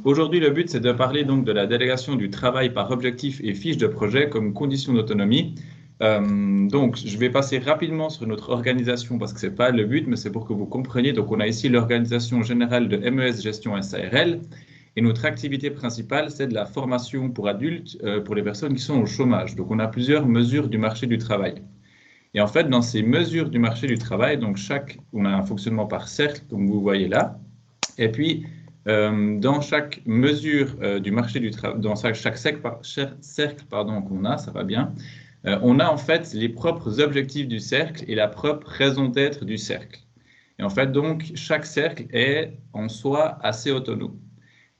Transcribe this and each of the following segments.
Aujourd'hui, le but, c'est de parler donc de la délégation du travail par objectif et fiche de projet comme condition d'autonomie. Donc, je vais passer rapidement sur notre organisation parce que ce n'est pas le but, mais c'est pour que vous compreniez. Donc, on a ici l'organisation générale de MES Gestion SARL. Et notre activité principale, c'est de la formation pour adultes, pour les personnes qui sont au chômage. Donc, on a plusieurs mesures du marché du travail. Et en fait, dans ces mesures du marché du travail, donc on a un fonctionnement par cercle, comme vous voyez là. Et puis, dans chaque mesure du marché du travail, dans chaque cercle qu'on a, ça va bien, on a en fait les propres objectifs du cercle et la propre raison d'être du cercle. Et en fait, donc, chaque cercle est en soi assez autonome.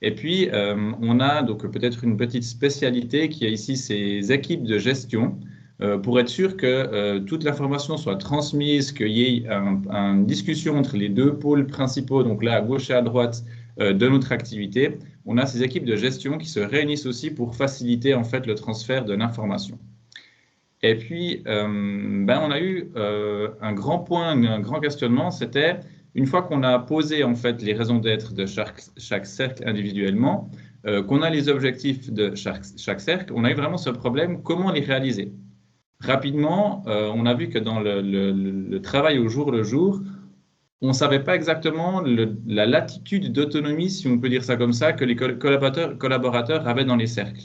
Et puis, on a donc peut-être une petite spécialité qui est ici ces équipes de gestion pour être sûr que toute l'information soit transmise, qu'il y ait une discussion entre les deux pôles principaux, donc là à gauche et à droite de notre activité. On a ces équipes de gestion qui se réunissent aussi pour faciliter en fait le transfert de l'information. Et puis, on a eu un grand point, un grand questionnement, c'était une fois qu'on a posé en fait les raisons d'être de chaque cercle individuellement, qu'on a les objectifs de chaque cercle, on a eu vraiment ce problème, comment les réaliser? Rapidement, on a vu que dans le travail au jour le jour, on ne savait pas exactement la latitude d'autonomie, si on peut dire ça comme ça, que les collaborateurs avaient dans les cercles.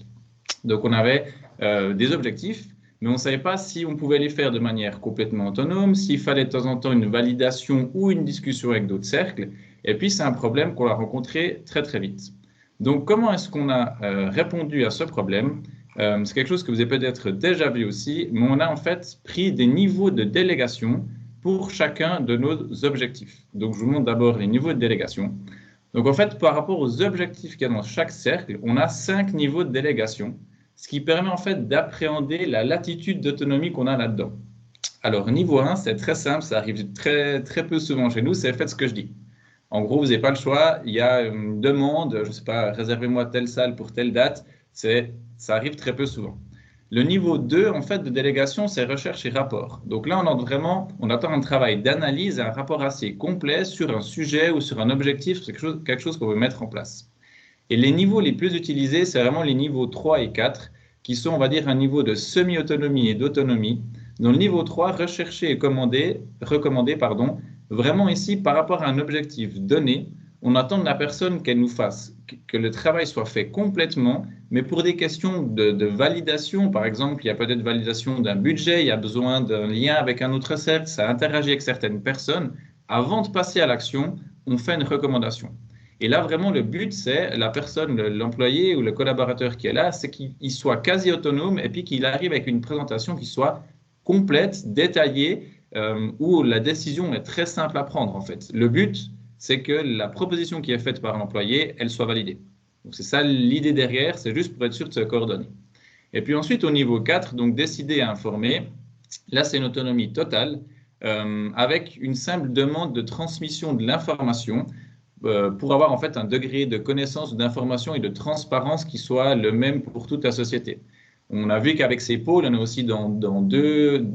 Donc, on avait des objectifs, mais on ne savait pas si on pouvait les faire de manière complètement autonome, s'il fallait de temps en temps une validation ou une discussion avec d'autres cercles. Et puis, c'est un problème qu'on a rencontré très, très vite. Donc, comment est-ce qu'on a répondu à ce problème? C'est quelque chose que vous avez peut-être déjà vu aussi, mais on a en fait pris des niveaux de délégation pour chacun de nos objectifs. Donc, je vous montre d'abord les niveaux de délégation. Donc, en fait, par rapport aux objectifs qu'il y a dans chaque cercle, on a 5 niveaux de délégation, ce qui permet en fait d'appréhender la latitude d'autonomie qu'on a là-dedans. Alors, niveau 1, c'est très simple, ça arrive très, très peu souvent chez nous, c'est faites ce que je dis. En gros, vous n'avez pas le choix, il y a une demande, je ne sais pas, réservez-moi telle salle pour telle date, ça arrive très peu souvent. Le niveau 2, en fait, de délégation, c'est recherche et rapport. Donc là, on attend un travail d'analyse, un rapport assez complet sur un sujet ou sur un objectif, c'est quelque chose qu'on veut mettre en place. Et les niveaux les plus utilisés, c'est vraiment les niveaux 3 et 4, qui sont, on va dire, un niveau de semi-autonomie et d'autonomie. Dans le niveau 3, rechercher et recommander, vraiment ici, par rapport à un objectif donné, on attend de la personne qu'elle nous fasse, que le travail soit fait complètement, mais pour des questions de validation, par exemple, il y a peut-être validation d'un budget, il y a besoin d'un lien avec un autre cercle, ça interagit avec certaines personnes. Avant de passer à l'action, on fait une recommandation. Et là, vraiment, le but, c'est la personne, l'employé ou le collaborateur qui est là, c'est qu'il soit quasi autonome et puis qu'il arrive avec une présentation qui soit complète, détaillée, où la décision est très simple à prendre, en fait. Le but, c'est que la proposition qui est faite par l'employé, elle soit validée. Donc, c'est ça l'idée derrière, c'est juste pour être sûr de se coordonner. Et puis ensuite, au niveau 4, donc décider et informer, là, c'est une autonomie totale, avec une simple demande de transmission de l'information pour avoir en fait un degré de connaissance, d'information et de transparence qui soit le même pour toute la société. On a vu qu'avec ces pôles, on est aussi dans deux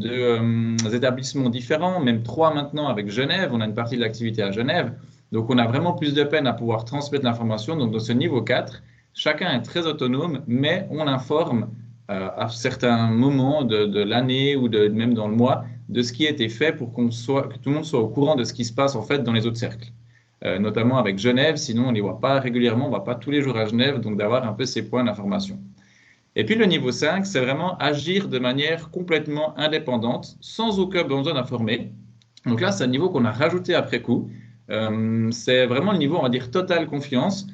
établissements différents, même 3 maintenant avec Genève. On a une partie de l'activité à Genève. Donc, on a vraiment plus de peine à pouvoir transmettre l'information. Donc, dans ce niveau 4, chacun est très autonome, mais on informe à certains moments de l'année ou même dans le mois de ce qui a été fait pour que tout le monde soit au courant de ce qui se passe en fait dans les autres cercles. Notamment avec Genève, sinon on ne les voit pas régulièrement, on ne va pas tous les jours à Genève, donc d'avoir un peu ces points d'information. Et puis le niveau 5, c'est vraiment agir de manière complètement indépendante, sans aucun besoin d'informer. Donc là, c'est un niveau qu'on a rajouté après coup. C'est vraiment le niveau, on va dire, totale confiance.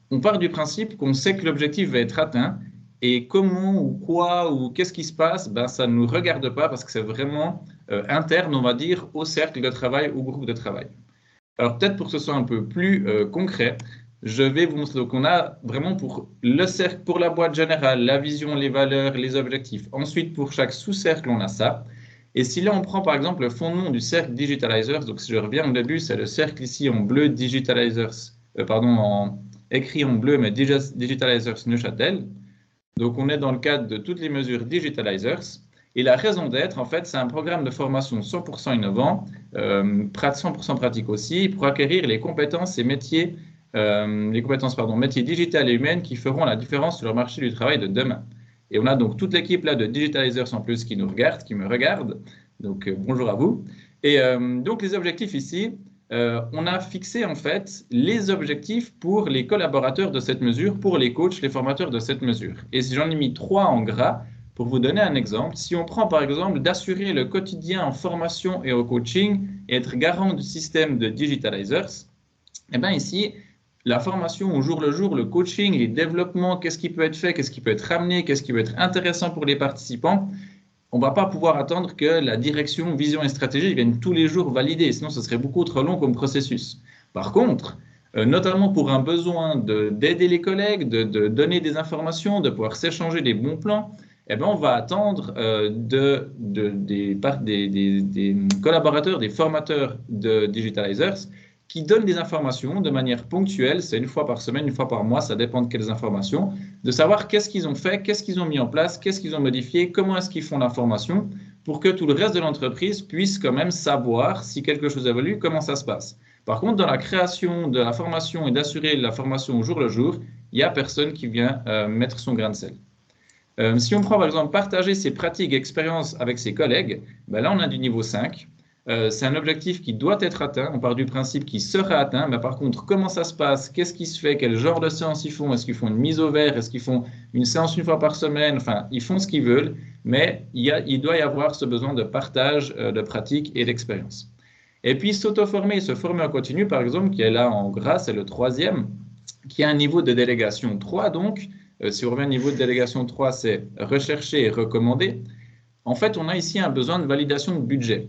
On part du principe qu'on sait que l'objectif va être atteint et comment ou quoi ou qu'est-ce qui se passe, ben, ça ne nous regarde pas parce que c'est vraiment interne, on va dire, au cercle de travail, au groupe de travail. Alors peut-être pour que ce soit un peu plus concret, je vais vous montrer. Donc on a vraiment pour le cercle, pour la boîte générale, la vision, les valeurs, les objectifs. Ensuite, pour chaque sous-cercle, on a ça. Et si là, on prend par exemple le fondement du cercle Digitalizers, donc si je reviens au début, c'est le cercle ici en bleu Digitalizers, écrit en bleu, mais Digitalizers Neuchâtel. Donc on est dans le cadre de toutes les mesures Digitalizers. Et la raison d'être, en fait, c'est un programme de formation 100% innovant, 100% pratique aussi, pour acquérir les compétences et métiers les compétences métiers digitales et humaines qui feront la différence sur le marché du travail de demain. Et on a donc toute l'équipe là de Digitalizers en plus qui nous regarde, qui me regarde. Donc bonjour à vous. Et donc les objectifs ici, on a fixé en fait les objectifs pour les collaborateurs de cette mesure, pour les coachs, les formateurs de cette mesure. Et si j'en ai mis 3 en gras, pour vous donner un exemple, si on prend par exemple d'assurer le quotidien en formation et au coaching et être garant du système de Digitalizers, eh bien ici, la formation au jour le jour, le coaching, les développements, qu'est-ce qui peut être fait, qu'est-ce qui peut être ramené, qu'est-ce qui peut être intéressant pour les participants, on ne va pas pouvoir attendre que la direction, vision et stratégie viennent tous les jours valider, sinon ce serait beaucoup trop long comme processus. Par contre, notamment pour un besoin d'aider les collègues, de donner des informations, de pouvoir s'échanger des bons plans, eh ben, on va attendre des collaborateurs, des formateurs de Digitalizers qui donnent des informations de manière ponctuelle, c'est une fois par semaine, une fois par mois, ça dépend de quelles informations, de savoir qu'est-ce qu'ils ont fait, qu'est-ce qu'ils ont mis en place, qu'est-ce qu'ils ont modifié, comment est-ce qu'ils font l'information, pour que tout le reste de l'entreprise puisse quand même savoir si quelque chose évolue, comment ça se passe. Par contre, dans la création de la formation et d'assurer la formation au jour le jour, il n'y a personne qui vient mettre son grain de sel. Si on prend par exemple partager ses pratiques et expériences avec ses collègues, ben là on a du niveau 5. C'est un objectif qui doit être atteint. On part du principe qu'il sera atteint. Mais par contre, comment ça se passe? Qu'est-ce qui se fait? Quel genre de séance ils font? Est-ce qu'ils font une mise au vert? Est-ce qu'ils font une séance une fois par semaine? Enfin, ils font ce qu'ils veulent. Mais il doit y avoir ce besoin de partage de pratiques et d'expérience. Et puis, s'auto-former et se former en continu, par exemple, qui est là en gras, c'est le troisième, qui a un niveau de délégation 3. Donc, si on revient au niveau de délégation 3, c'est rechercher et recommander. En fait, on a ici un besoin de validation de budget.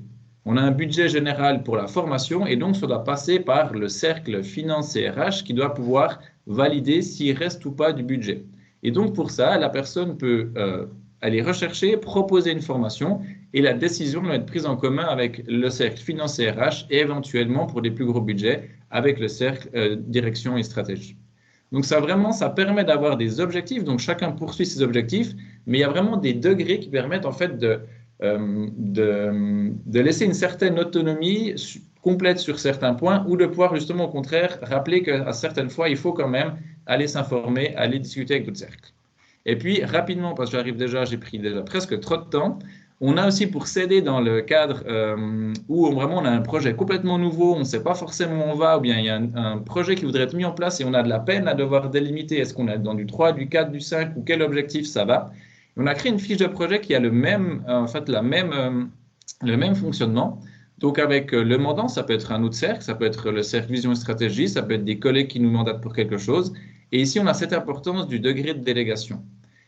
On a un budget général pour la formation et donc ça doit passer par le cercle finance et RH qui doit pouvoir valider s'il reste ou pas du budget. Et donc pour ça, la personne peut aller rechercher, proposer une formation et la décision doit être prise en commun avec le cercle finance et RH et éventuellement pour des plus gros budgets avec le cercle direction et stratégie. Donc ça vraiment, ça permet d'avoir des objectifs, donc chacun poursuit ses objectifs, mais il y a vraiment des degrés qui permettent en fait de laisser une certaine autonomie complète sur certains points ou de pouvoir justement au contraire rappeler qu'à certaines fois, il faut quand même aller s'informer, aller discuter avec d'autres cercles. Et puis rapidement, parce que j'arrive déjà, j'ai pris déjà presque trop de temps, on a aussi pour s'aider dans le cadre où vraiment on a un projet complètement nouveau, on ne sait pas forcément où on va, ou bien il y a un projet qui voudrait être mis en place et on a de la peine à devoir délimiter, est-ce qu'on est dans du 3, du 4, du 5 ou quel objectif ça va. On a créé une fiche de projet qui a le même, en fait, le même fonctionnement. Donc avec le mandant, ça peut être un autre cercle, ça peut être le cercle vision et stratégie, ça peut être des collègues qui nous mandatent pour quelque chose. Et ici, on a cette importance du degré de délégation.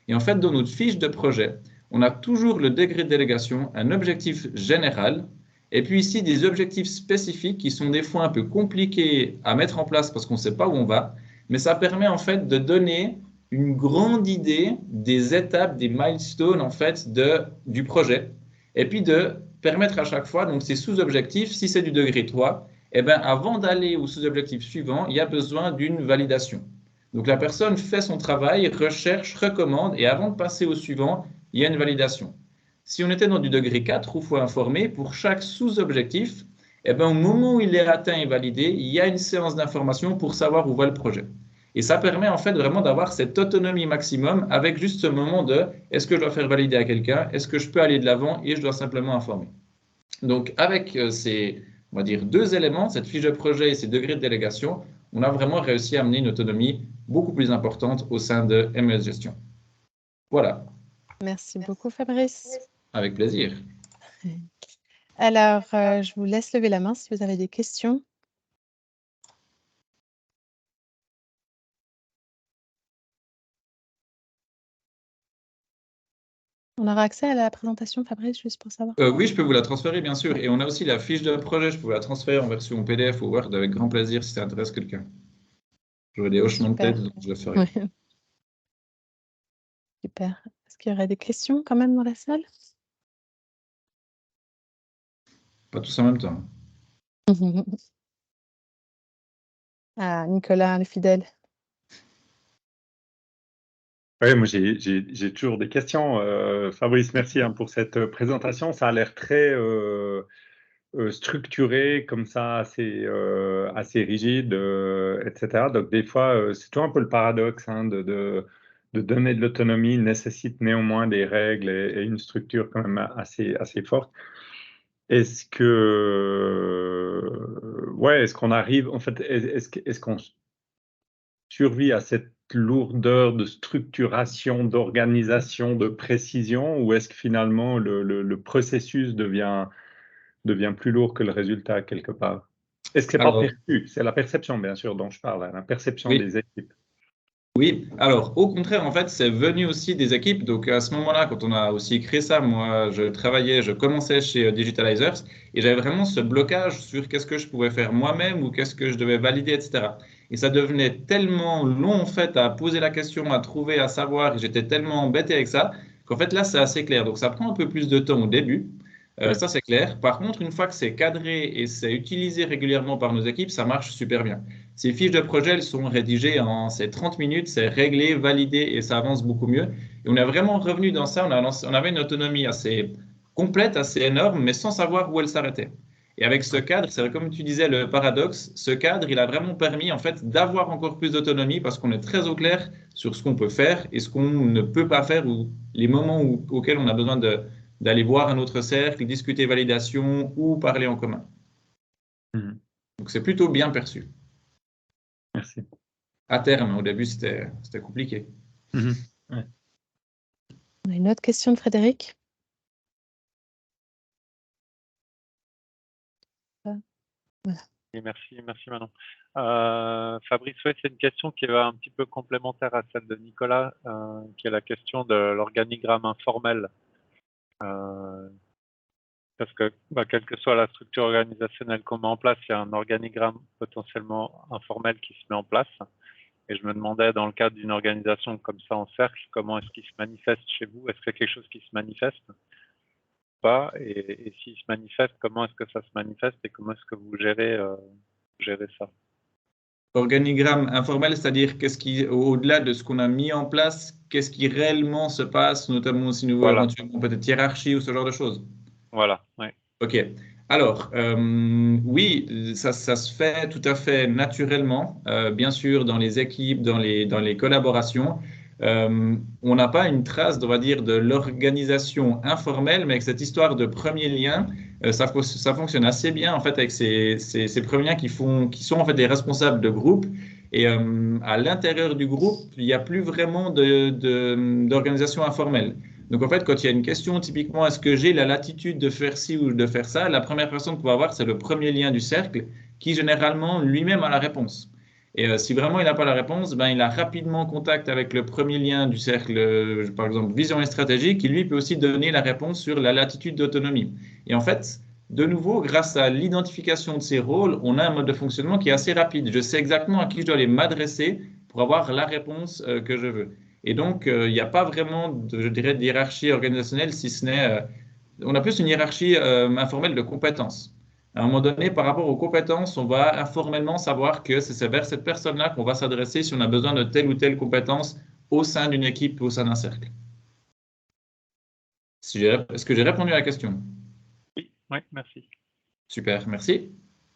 Et en fait, dans notre fiche de projet, on a toujours le degré de délégation, un objectif général, et puis ici des objectifs spécifiques qui sont des fois un peu compliqués à mettre en place parce qu'on ne sait pas où on va, mais ça permet en fait de donner une grande idée des étapes, des milestones en fait du projet, et puis de permettre à chaque fois, donc ces sous-objectifs, si c'est du degré 3, eh bien avant d'aller au sous-objectif suivant, il y a besoin d'une validation. Donc la personne fait son travail, recherche, recommande, et avant de passer au suivant, il y a une validation. Si on était dans du degré 4, où il faut informer, pour chaque sous-objectif, eh bien, au moment où il est atteint et validé, il y a une séance d'information pour savoir où va le projet. Et ça permet en fait vraiment d'avoir cette autonomie maximum avec juste ce moment de est-ce que je dois faire valider à quelqu'un, est-ce que je peux aller de l'avant et je dois simplement informer. Donc avec ces, on va dire, deux éléments, cette fiche de projet et ces degrés de délégation, on a vraiment réussi à amener une autonomie beaucoup plus importante au sein de MES Gestion. Voilà. Merci beaucoup, Fabrice. Avec plaisir. Alors, je vous laisse lever la main si vous avez des questions. On aura accès à la présentation, Fabrice, juste pour savoir. Oui, je peux vous la transférer, bien sûr. Et on a aussi la fiche de projet. Je peux vous la transférer en version PDF ou Word avec grand plaisir si ça intéresse quelqu'un. J'aurais des hochements de tête, donc je le ferai. Ouais. Super. Est-ce qu'il y aurait des questions quand même dans la salle? Pas tous en même temps. Ah, Nicolas, le fidèle. Oui, moi j'ai toujours des questions. Fabrice, merci pour cette présentation. Ça a l'air structuré comme ça, assez rigide, etc. Donc des fois, c'est toujours un peu le paradoxe hein, de donner de l'autonomie nécessite néanmoins des règles et une structure quand même assez forte. Est-ce qu'on arrive, en fait, est-ce qu'on survit à cette lourdeur de structuration, d'organisation, de précision, ou est-ce que finalement le processus devient plus lourd que le résultat quelque part? Est-ce que c'est pas Alors, perçu? C'est la perception, bien sûr, dont je parle, hein, la perception oui. des équipes. Oui, alors au contraire, en fait, c'est venu aussi des équipes. Donc à ce moment-là, quand on a aussi créé ça, moi, je commençais chez Digitalizers et j'avais vraiment ce blocage sur qu'est-ce que je pouvais faire moi-même ou qu'est-ce que je devais valider, etc. Et ça devenait tellement long, en fait, à poser la question, à trouver, à savoir, et j'étais tellement embêté avec ça, qu'en fait, là, c'est assez clair. Donc ça prend un peu plus de temps au début. Oui. Ça, c'est clair. Par contre, une fois que c'est cadré et c'est utilisé régulièrement par nos équipes, ça marche super bien. Ces fiches de projet, elles sont rédigées en ces 30 minutes, c'est réglé, validé et ça avance beaucoup mieux. Et on est vraiment revenu dans ça. On avait une autonomie assez complète, assez énorme, mais sans savoir où elle s'arrêtait. Et avec ce cadre, c'est comme tu disais, le paradoxe, ce cadre, il a vraiment permis en fait d'avoir encore plus d'autonomie parce qu'on est très au clair sur ce qu'on peut faire et ce qu'on ne peut pas faire ou les moments auxquels on a besoin d'aller voir un autre cercle, discuter validation ou parler en commun. Mhm. Donc c'est plutôt bien perçu. Merci. À terme, au début, c'était compliqué. Mhm. Ouais. On a une autre question de Frédéric. Voilà. Et merci Manon. Fabrice, ouais, c'est une question qui est un petit peu complémentaire à celle de Nicolas, qui est la question de l'organigramme informel. Parce que quelle que soit la structure organisationnelle qu'on met en place, il y a un organigramme potentiellement informel qui se met en place. Et je me demandais, dans le cadre d'une organisation comme ça en cercle, comment est-ce qu'il se manifeste chez vous? Est-ce qu'il y a quelque chose qui se manifeste ou pas? Et s'il se manifeste, comment est-ce que ça se manifeste et comment est-ce que vous gérez ça? Organigramme informel, c'est-à-dire au-delà de ce qu'on a mis en place, qu'est-ce qui réellement se passe, notamment si nous voulons Voilà, éventuellement peut-être hiérarchie ou ce genre de choses. voilà, ouais. Ok. Alors, oui, ça se fait tout à fait naturellement, bien sûr, dans les équipes, dans les collaborations. On n'a pas une trace, on va dire, de l'organisation informelle, mais avec cette histoire de premier lien, ça fonctionne assez bien, en fait, avec ces premiers liens qui sont en fait des responsables de groupe. Et à l'intérieur du groupe, il n'y a plus vraiment d'organisation informelle. Donc, en fait, quand il y a une question, typiquement, est-ce que j'ai la latitude de faire ci ou de faire ça, la première personne qu'on va avoir, c'est le premier lien du cercle qui, généralement, lui-même a la réponse. Et si vraiment il n'a pas la réponse, ben, il a rapidement contact avec le premier lien du cercle, par exemple, vision et stratégie, qui lui peut aussi donner la réponse sur la latitude d'autonomie. Et en fait, de nouveau, grâce à l'identification de ces rôles, on a un mode de fonctionnement qui est assez rapide. Je sais exactement à qui je dois aller m'adresser pour avoir la réponse que je veux. Et donc, il n'y a pas vraiment, je dirais, de hiérarchie organisationnelle, si ce n'est, on a plus une hiérarchie informelle de compétences. À un moment donné, par rapport aux compétences, on va informellement savoir que c'est vers cette personne-là qu'on va s'adresser si on a besoin de telle ou telle compétence au sein d'une équipe, au sein d'un cercle. Est-ce que j'ai répondu à la question? Oui, merci. Super, merci.